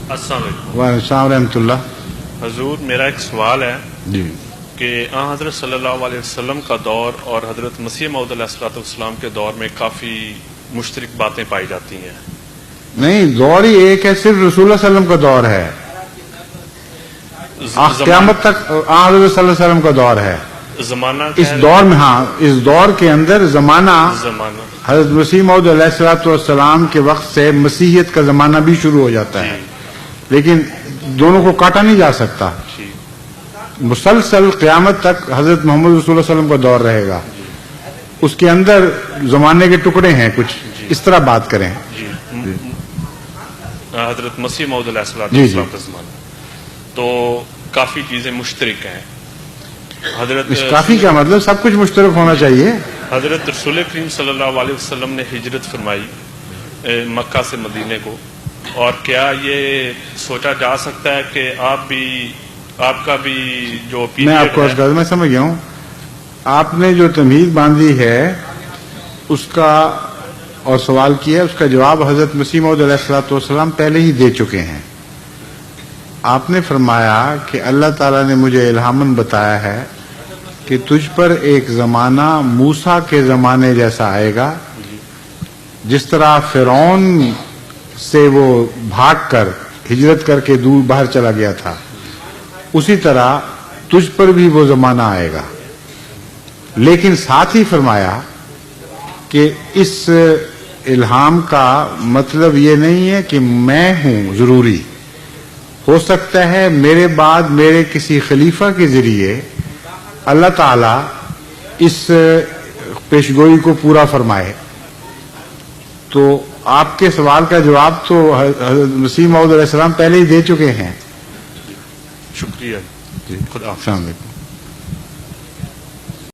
السلام علیکم. وعلیکم السلام ورحمۃ اللہ. حضور میرا ایک سوال ہے جی کہ حضرت صلی اللہ علیہ وسلم کا دور اور حضرت مسیح موعود علیہ الصلوۃ والسلام کے دور میں کافی مشترک باتیں پائی جاتی ہیں. نہیں، دور ہی ایک ہے، صرف رسول اللہ صلی اللہ علیہ وسلم کا دور ہے. قیامت تک حضرت صلی اللہ علیہ وسلم کا دور ہے. زمانہ اس دور میں، ہاں، اس دور کے اندر زمانہ حضرت مسیح موعود علیہ الصلوۃ والسلام کے وقت سے مسیحیت کا زمانہ بھی شروع ہو جاتا ہے، لیکن دونوں کو کاٹا نہیں جا سکتا. مسلسل قیامت تک حضرت محمد رسول اللہ صلی اللہ علیہ وسلم کا دور رہے گا. اس کے اندر زمانے کے ٹکڑے ہیں کچھ، اس طرح بات کریں. حضرت مسیح موعود علیہ الصلوۃ والسلام کا زمانہ تو کافی چیزیں مشترک ہیں. حضرت کافی کا مطلب سب کچھ مشترک ہونا چاہیے. حضرت رسول کریم صلی اللہ علیہ وسلم نے ہجرت فرمائی مکہ سے مدینے کو، اور کیا یہ سوچا جا سکتا ہے کہ آپ کا بھی جو میں آپ کو میں سمجھ گیا ہوں. آپ نے جو تمہید باندھی ہے اس کا اور سوال کیا، اس کا جواب حضرت مسیح موعود علیہ الصلوۃ والسلام پہلے ہی دے چکے ہیں. آپ نے فرمایا کہ اللہ تعالیٰ نے مجھے الہاماً بتایا ہے کہ تجھ پر ایک زمانہ موسیٰ کے زمانے جیسا آئے گا. جس طرح فرعون سے وہ بھاگ کر ہجرت کر کے دور باہر چلا گیا تھا، اسی طرح تجھ پر بھی وہ زمانہ آئے گا. لیکن ساتھ ہی فرمایا کہ اس الہام کا مطلب یہ نہیں ہے کہ میں ہوں ضروری. ہو سکتا ہے میرے بعد میرے کسی خلیفہ کے ذریعے اللہ تعالیٰ اس پیشگوئی کو پورا فرمائے. تو آپ کے سوال کا جواب تو حضرت مسیح موعود علیہ السلام پہلے ہی دے چکے ہیں. شکریہ. السلام علیکم.